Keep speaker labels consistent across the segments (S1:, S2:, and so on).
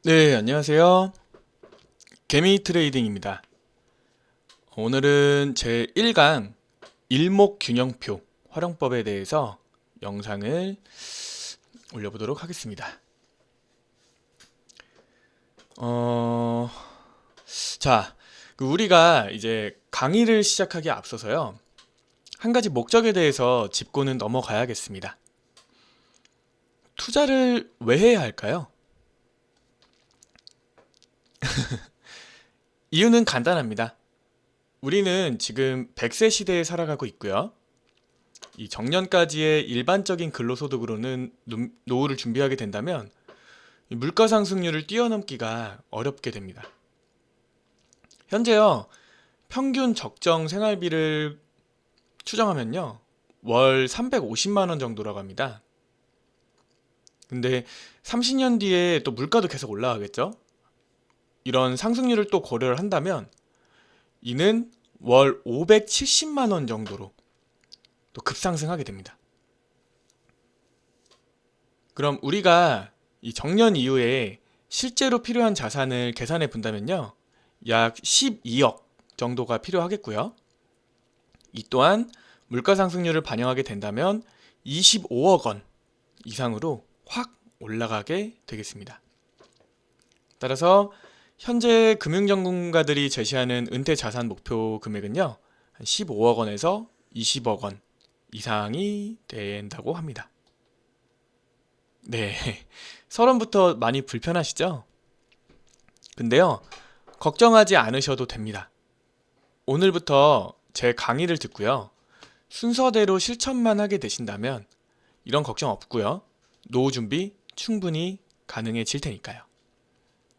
S1: 네, 안녕하세요. 개미 트레이딩입니다. 오늘은 제 1강 일목균형표 활용법에 대해서 영상을 올려보도록 하겠습니다. 어, 자, 우리가 이제 강의를 시작하기에 앞서서요. 한 가지 목적에 대해서 짚고는 넘어가야겠습니다. 투자를 왜 해야 할까요? 이유는 간단합니다. 우리는 지금 100세 시대에 살아가고 있고요. 이 정년까지의 일반적인 근로소득으로는 노후를 준비하게 된다면 이 물가 상승률을 뛰어넘기가 어렵게 됩니다. 현재요, 평균 적정 생활비를 추정하면요, 월 350만 원 정도라고 합니다. 근데 30년 뒤에 또 물가도 계속 올라가겠죠? 이런 상승률을 또 고려를 한다면 이는 월 570만 원 정도로 또 급상승하게 됩니다. 그럼 우리가 이 정년 이후에 실제로 필요한 자산을 계산해 본다면요. 약 12억 정도가 필요하겠고요. 이 또한 물가 상승률을 반영하게 된다면 25억 원 이상으로 확 올라가게 되겠습니다. 따라서 현재 금융전문가들이 제시하는 은퇴 자산 목표 금액은요. 한 15억 원에서 20억 원 이상이 된다고 합니다. 네, 서론부터 많이 불편하시죠? 근데요, 걱정하지 않으셔도 됩니다. 오늘부터 제 강의를 듣고요. 순서대로 실천만 하게 되신다면 이런 걱정 없고요. 노후 준비 충분히 가능해질 테니까요.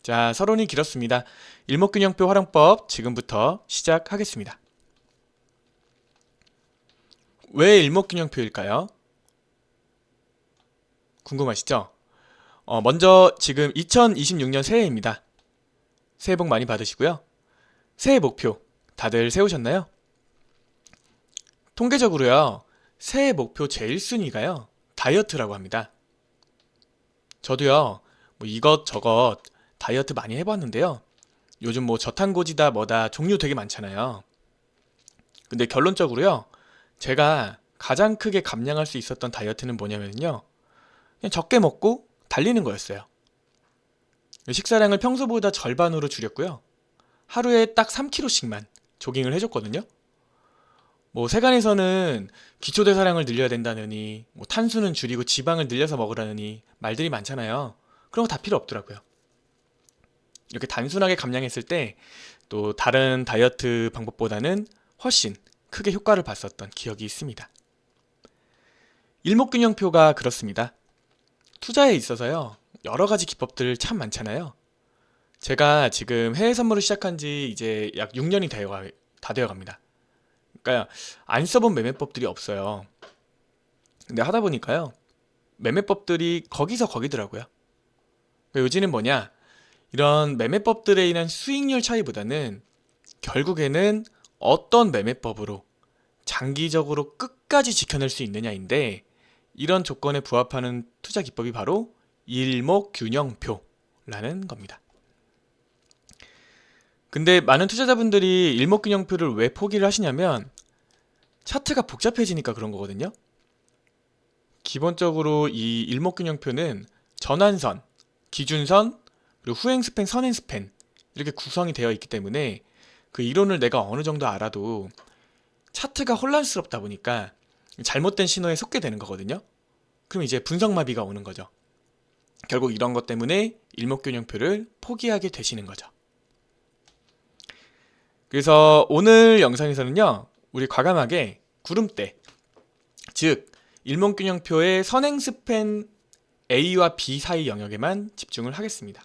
S1: 자, 서론이 길었습니다. 일목균형표 활용법 지금부터 시작하겠습니다. 왜 일목균형표일까요? 궁금하시죠? 먼저 지금 2026년 새해입니다. 새해 복 많이 받으시고요. 새해 목표 다들 세우셨나요? 통계적으로요. 새해 목표 제일 순위가요. 다이어트라고 합니다. 저도요. 뭐 이것저것 다이어트 많이 해봤는데요. 요즘 뭐 저탄고지다 뭐다 종류 되게 많잖아요. 근데 결론적으로요. 제가 가장 크게 감량할 수 있었던 다이어트는 뭐냐면요. 그냥 적게 먹고 달리는 거였어요. 식사량을 평소보다 절반으로 줄였고요. 하루에 딱 3kg씩만 조깅을 해줬거든요. 뭐 세간에서는 기초대사량을 늘려야 된다느니 뭐 탄수는 줄이고 지방을 늘려서 먹으라느니 말들이 많잖아요. 그런 거 다 필요 없더라고요. 이렇게 단순하게 감량했을 때 또 다른 다이어트 방법보다는 훨씬 크게 효과를 봤었던 기억이 있습니다. 일목균형표가 그렇습니다. 투자에 있어서요. 여러 가지 기법들 참 많잖아요. 제가 지금 해외 선물을 시작한 지 이제 약 6년이 다 되어 갑니다. 그러니까 안 써본 매매법들이 없어요. 근데 하다 보니까요. 매매법들이 거기서 거기더라고요. 그러니까 요지는 뭐냐? 이런 매매법들에 인한 수익률 차이보다는 결국에는 어떤 매매법으로 장기적으로 끝까지 지켜낼 수 있느냐인데 이런 조건에 부합하는 투자 기법이 바로 일목균형표라는 겁니다. 근데 많은 투자자분들이 일목균형표를 왜 포기를 하시냐면 차트가 복잡해지니까 그런 거거든요. 기본적으로 이 일목균형표는 전환선, 기준선, 그리고 후행 스팬, 선행 스팬 이렇게 구성이 되어 있기 때문에 그 이론을 내가 어느 정도 알아도 차트가 혼란스럽다 보니까 잘못된 신호에 속게 되는 거거든요. 그럼 이제 분석마비가 오는 거죠. 결국 이런 것 때문에 일목균형표를 포기하게 되시는 거죠. 그래서 오늘 영상에서는요. 우리 과감하게 구름대, 즉 일목균형표의 선행 스팬 A와 B 사이 영역에만 집중을 하겠습니다.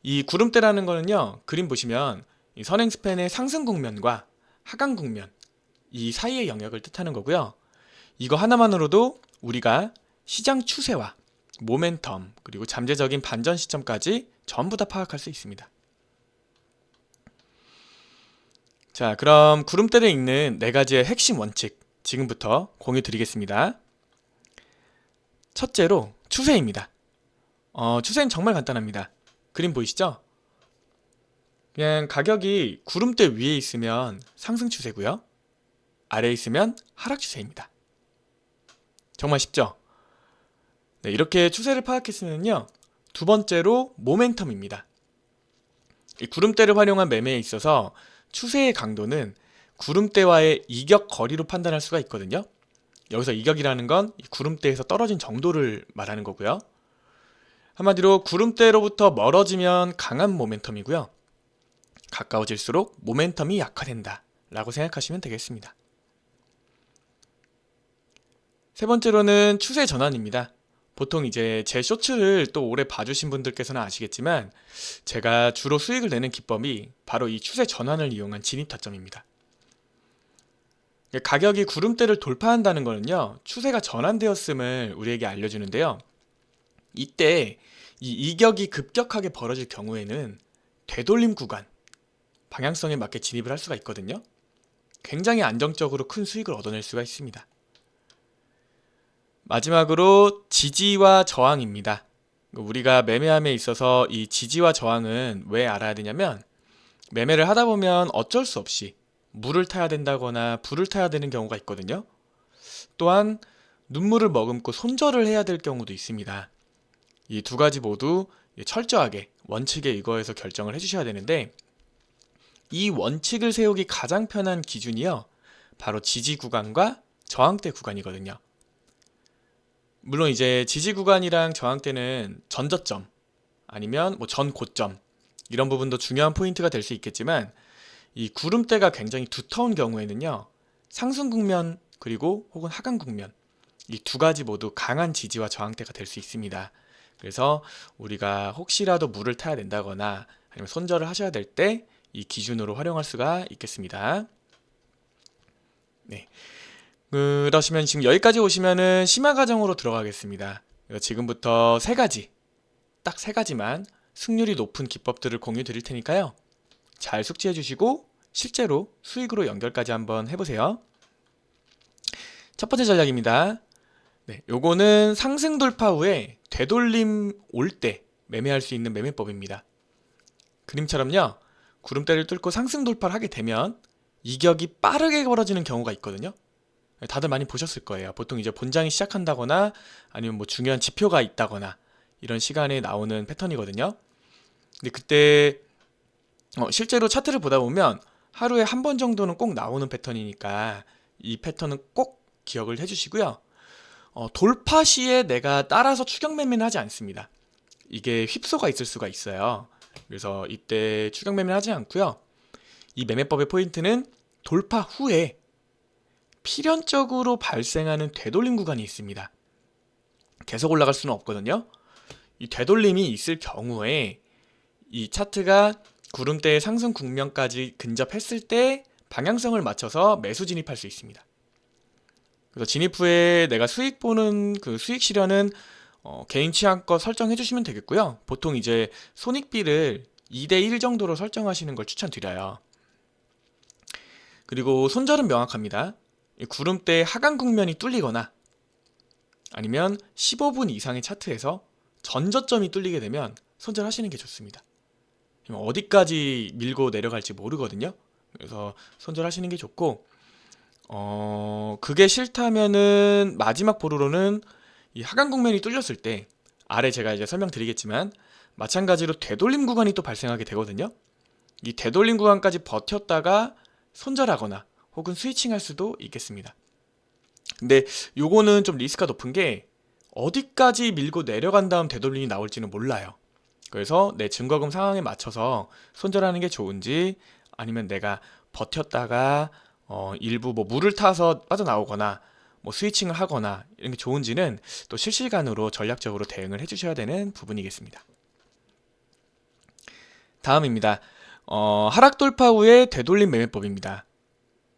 S1: 이 구름대라는 거는요. 그림 보시면 이 선행 스팬의 상승 국면과 하강 국면 이 사이의 영역을 뜻하는 거고요. 이거 하나만으로도 우리가 시장 추세와 모멘텀 그리고 잠재적인 반전 시점까지 전부 다 파악할 수 있습니다. 자, 그럼 구름대를 읽는 네 가지의 핵심 원칙 지금부터 공유 드리겠습니다. 첫째로 추세입니다. 추세는 정말 간단합니다. 그림 보이시죠? 그냥 가격이 구름대 위에 있으면 상승 추세고요. 아래에 있으면 하락 추세입니다. 정말 쉽죠? 네, 이렇게 추세를 파악했으면요. 두 번째로 모멘텀입니다. 이 구름대를 활용한 매매에 있어서 추세의 강도는 구름대와의 이격 거리로 판단할 수가 있거든요. 여기서 이격이라는 건 이 구름대에서 떨어진 정도를 말하는 거고요. 한마디로 구름대로부터 멀어지면 강한 모멘텀이고요. 가까워질수록 모멘텀이 약화된다 라고 생각하시면 되겠습니다. 세 번째로는 추세 전환입니다. 보통 이제 제 쇼츠를 또 오래 봐주신 분들께서는 아시겠지만 제가 주로 수익을 내는 기법이 바로 이 추세 전환을 이용한 진입 타점입니다. 가격이 구름대를 돌파한다는 것은요, 추세가 전환되었음을 우리에게 알려주는데요. 이때 이 이격이 급격하게 벌어질 경우에는 되돌림 구간, 방향성에 맞게 진입을 할 수가 있거든요. 굉장히 안정적으로 큰 수익을 얻어낼 수가 있습니다. 마지막으로 지지와 저항입니다. 우리가 매매함에 있어서 이 지지와 저항은 왜 알아야 되냐면 매매를 하다 보면 어쩔 수 없이 물을 타야 된다거나 불을 타야 되는 경우가 있거든요. 또한 눈물을 머금고 손절을 해야 될 경우도 있습니다. 이 두 가지 모두 철저하게 원칙에 의거해서 결정을 해주셔야 되는데 이 원칙을 세우기 가장 편한 기준이요. 바로 지지 구간과 저항대 구간이거든요. 물론 이제 지지 구간이랑 저항대는 전저점 아니면 뭐 전 고점 이런 부분도 중요한 포인트가 될 수 있겠지만 이 구름대가 굉장히 두터운 경우에는요. 상승 국면 그리고 혹은 하강 국면 이 두 가지 모두 강한 지지와 저항대가 될 수 있습니다. 그래서 우리가 혹시라도 물을 타야 된다거나 아니면 손절을 하셔야 될 때 이 기준으로 활용할 수가 있겠습니다. 네. 그러시면 지금 여기까지 오시면은 심화 과정으로 들어가겠습니다. 지금부터 딱 세 가지만 승률이 높은 기법들을 공유 드릴 테니까요. 잘 숙지해 주시고 실제로 수익으로 연결까지 한번 해보세요. 첫 번째 전략입니다. 네, 요거는 상승 돌파 후에 되돌림 올 때 매매할 수 있는 매매법입니다. 그림처럼요. 구름대를 뚫고 상승 돌파를 하게 되면 이격이 빠르게 벌어지는 경우가 있거든요. 다들 많이 보셨을 거예요. 보통 이제 본장이 시작한다거나 아니면 뭐 중요한 지표가 있다거나 이런 시간에 나오는 패턴이거든요. 근데 그때 실제로 차트를 보다 보면 하루에 한 번 정도는 꼭 나오는 패턴이니까 이 패턴은 꼭 기억을 해주시고요. 돌파 시에 내가 따라서 추격 매매는 하지 않습니다. 이게 휩소가 있을 수가 있어요. 그래서 이때 추격 매매는 하지 않고요. 이 매매법의 포인트는 돌파 후에 필연적으로 발생하는 되돌림 구간이 있습니다. 계속 올라갈 수는 없거든요. 이 되돌림이 있을 경우에 이 차트가 구름대의 상승 국면까지 근접했을 때 방향성을 맞춰서 매수 진입할 수 있습니다. 그래서 진입 후에 내가 수익 보는 그 수익 실현은 개인 취향껏 설정해 주시면 되겠고요. 보통 이제 손익비를 2대1 정도로 설정하시는 걸 추천드려요. 그리고 손절은 명확합니다. 구름대 하강 국면이 뚫리거나 아니면 15분 이상의 차트에서 전저점이 뚫리게 되면 손절하시는 게 좋습니다. 어디까지 밀고 내려갈지 모르거든요. 그래서 손절하시는 게 좋고 그게 싫다면은 마지막 보루로는 이 하강 국면이 뚫렸을 때 아래 제가 이제 설명드리겠지만 마찬가지로 되돌림 구간이 또 발생하게 되거든요. 이 되돌림 구간까지 버텼다가 손절하거나 혹은 스위칭할 수도 있겠습니다. 근데 요거는 좀 리스크가 높은 게 어디까지 밀고 내려간 다음 되돌림이 나올지는 몰라요. 그래서 내 증거금 상황에 맞춰서 손절하는 게 좋은지 아니면 내가 버텼다가 일부 뭐 물을 타서 빠져나오거나 뭐 스위칭을 하거나 이런 게 좋은지는 또 실시간으로 전략적으로 대응을 해주셔야 되는 부분이겠습니다. 다음입니다. 하락 돌파 후에 되돌림 매매법입니다.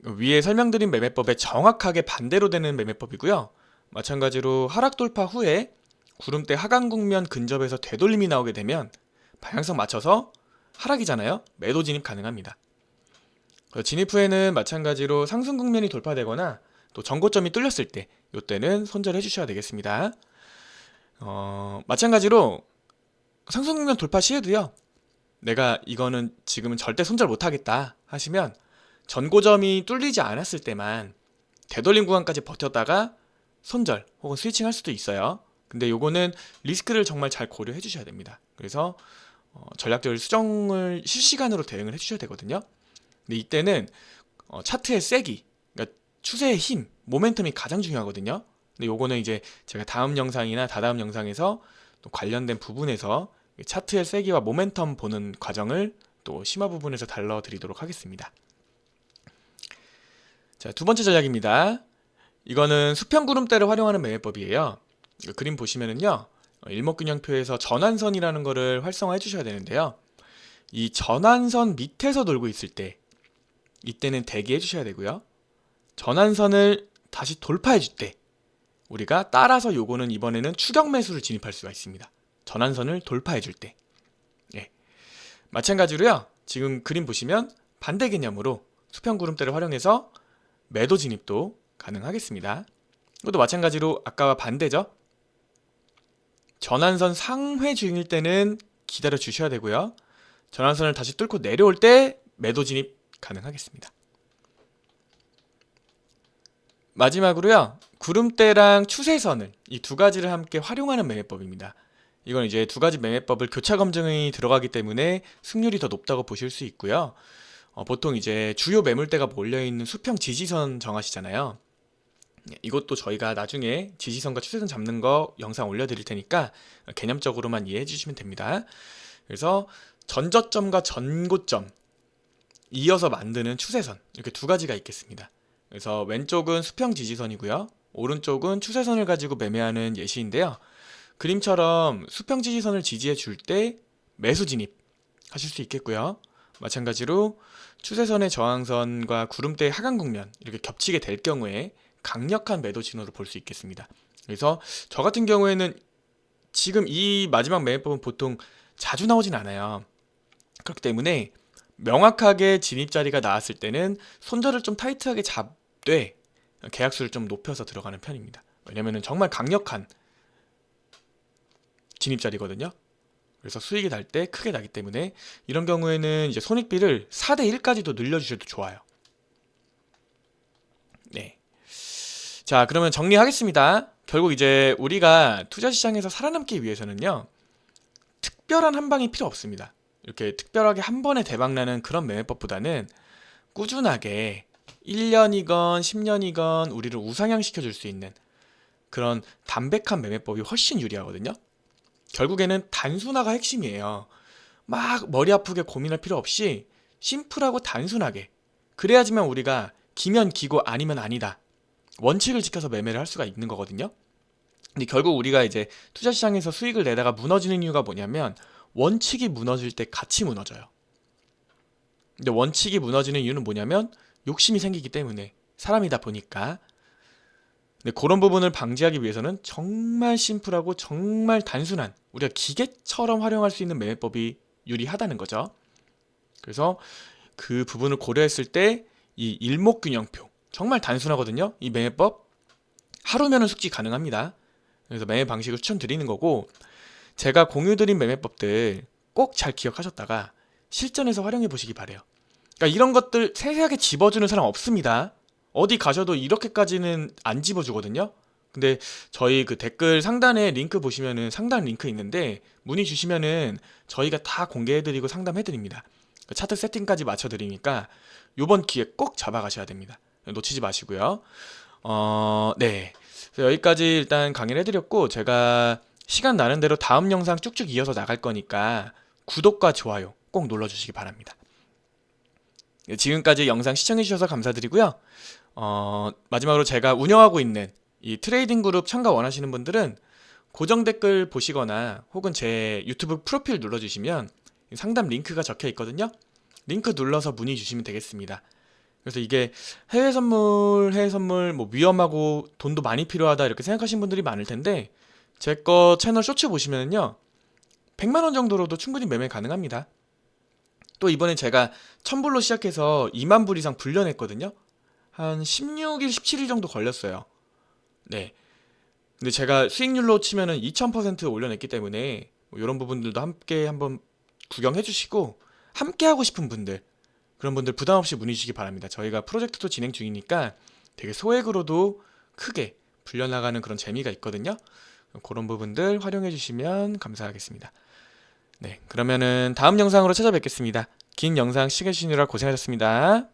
S1: 위에 설명드린 매매법에 정확하게 반대로 되는 매매법이고요. 마찬가지로 하락 돌파 후에 구름대 하강 국면 근접에서 되돌림이 나오게 되면 방향성 맞춰서 하락이잖아요. 매도 진입 가능합니다. 진입 후에는 마찬가지로 상승 국면이 돌파되거나 또 전고점이 뚫렸을 때 이때는 손절해 주셔야 되겠습니다. 마찬가지로 상승국면 돌파 시에도요, 내가 이거는 지금은 절대 손절 못하겠다 하시면 전고점이 뚫리지 않았을 때만 되돌림 구간까지 버텼다가 손절 혹은 스위칭 할 수도 있어요. 근데 요거는 리스크를 정말 잘 고려해 주셔야 됩니다. 그래서 전략적으로 수정을 실시간으로 대응을 해 주셔야 되거든요. 근데 이때는 차트의 세기, 그러니까 추세의 힘, 모멘텀이 가장 중요하거든요. 근데 요거는 이제 제가 다음 영상이나 다다음 영상에서 또 관련된 부분에서 차트의 세기와 모멘텀 보는 과정을 또 심화 부분에서 달러드리도록 하겠습니다. 자, 두 번째 전략입니다. 이거는 수평구름대를 활용하는 매매법이에요. 그림 보시면은요, 일목균형표에서 전환선이라는 거를 활성화해 주셔야 되는데요. 이 전환선 밑에서 돌고 있을 때, 이때는 대기해 주셔야 되고요. 전환선을 다시 돌파해 줄 때, 우리가 따라서 요거는 이번에는 추격 매수를 진입할 수가 있습니다. 전환선을 돌파해 줄 때. 예. 마찬가지로요, 지금 그림 보시면 반대 개념으로 수평구름대를 활용해서 매도 진입도 가능하겠습니다. 이것도 마찬가지로 아까와 반대죠. 전환선 상회 중일 때는 기다려 주셔야 되고요. 전환선을 다시 뚫고 내려올 때 매도 진입 가능하겠습니다. 마지막으로요, 구름대랑 추세선을 이 두 가지를 함께 활용하는 매매법입니다. 이건 이제 두 가지 매매법을 교차 검증이 들어가기 때문에 승률이 더 높다고 보실 수 있고요. 보통 이제 주요 매물대가 몰려있는 수평 지지선 정하시잖아요. 이것도 저희가 나중에 지지선과 추세선 잡는 거 영상 올려드릴 테니까 개념적으로만 이해해 주시면 됩니다. 그래서 전저점과 전고점 이어서 만드는 추세선, 이렇게 두 가지가 있겠습니다. 그래서 왼쪽은 수평 지지선이고요, 오른쪽은 추세선을 가지고 매매하는 예시인데요. 그림처럼 수평 지지선을 지지해 줄 때 매수 진입 하실 수 있겠고요. 마찬가지로 추세선의 저항선과 구름대의 하강 국면 이렇게 겹치게 될 경우에 강력한 매도 신호를 볼 수 있겠습니다. 그래서 저 같은 경우에는 지금 이 마지막 매매법은 보통 자주 나오진 않아요. 그렇기 때문에 명확하게 진입 자리가 나왔을 때는 손절을 좀 타이트하게 잡되 계약수를 좀 높여서 들어가는 편입니다. 왜냐면은 정말 강력한 진입 자리거든요. 그래서 수익이 날 때 크게 나기 때문에 이런 경우에는 이제 손익비를 4대 1까지도 늘려주셔도 좋아요. 네. 자, 그러면 정리하겠습니다. 결국 이제 우리가 투자 시장에서 살아남기 위해서는요, 특별한 한 방이 필요 없습니다. 이렇게 특별하게 한 번에 대박나는 그런 매매법보다는 꾸준하게 1년이건 10년이건 우리를 우상향시켜 줄 수 있는 그런 담백한 매매법이 훨씬 유리하거든요. 결국에는 단순화가 핵심이에요. 막 머리 아프게 고민할 필요 없이 심플하고 단순하게, 그래야지만 우리가 기면 기고 아니면 아니다, 원칙을 지켜서 매매를 할 수가 있는 거거든요. 근데 결국 우리가 이제 투자 시장에서 수익을 내다가 무너지는 이유가 뭐냐면 원칙이 무너질 때 같이 무너져요. 근데 원칙이 무너지는 이유는 뭐냐면 욕심이 생기기 때문에, 사람이다 보니까. 근데 그런 부분을 방지하기 위해서는 정말 심플하고 정말 단순한, 우리가 기계처럼 활용할 수 있는 매매법이 유리하다는 거죠. 그래서 그 부분을 고려했을 때 이 일목균형표 정말 단순하거든요. 이 매매법 하루면은 숙지 가능합니다. 그래서 매매 방식을 추천드리는 거고, 제가 공유드린 매매법들 꼭 잘 기억하셨다가 실전에서 활용해 보시기 바래요. 그러니까 이런 것들 세세하게 집어주는 사람 없습니다. 어디 가셔도 이렇게까지는 안 집어주거든요. 근데 저희 그 댓글 상단에 링크 보시면은 상단 링크 있는데 문의 주시면은 저희가 다 공개해드리고 상담해드립니다. 차트 세팅까지 맞춰드리니까 요번 기회 꼭 잡아가셔야 됩니다. 놓치지 마시고요. 네. 그래서 여기까지 일단 강의를 해드렸고, 제가 시간 나는 대로 다음 영상 쭉쭉 이어서 나갈 거니까 구독과 좋아요 꼭 눌러주시기 바랍니다. 지금까지 영상 시청해주셔서 감사드리고요. 마지막으로 제가 운영하고 있는 이 트레이딩 그룹 참가 원하시는 분들은 고정 댓글 보시거나 혹은 제 유튜브 프로필 눌러주시면 상담 링크가 적혀 있거든요. 링크 눌러서 문의 주시면 되겠습니다. 그래서 이게 해외 선물 뭐 위험하고 돈도 많이 필요하다 이렇게 생각하시는 분들이 많을 텐데, 제 거 채널 쇼츠 보시면요 100만 원 정도로도 충분히 매매 가능합니다. 또 이번에 제가 1000불로 시작해서 2만 불 이상 불려냈거든요. 한 16일, 17일 정도 걸렸어요. 네. 근데 제가 수익률로 치면은 2000% 올려냈기 때문에 뭐 이런 부분들도 함께 한번 구경해 주시고 함께 하고 싶은 분들 그런 분들 부담 없이 문의 주시기 바랍니다. 저희가 프로젝트도 진행 중이니까 되게 소액으로도 크게 불려나가는 그런 재미가 있거든요. 그런 부분들 활용해 주시면 감사하겠습니다. 네, 그러면은 다음 영상으로 찾아뵙겠습니다. 긴 영상 시청해주시느라 고생하셨습니다.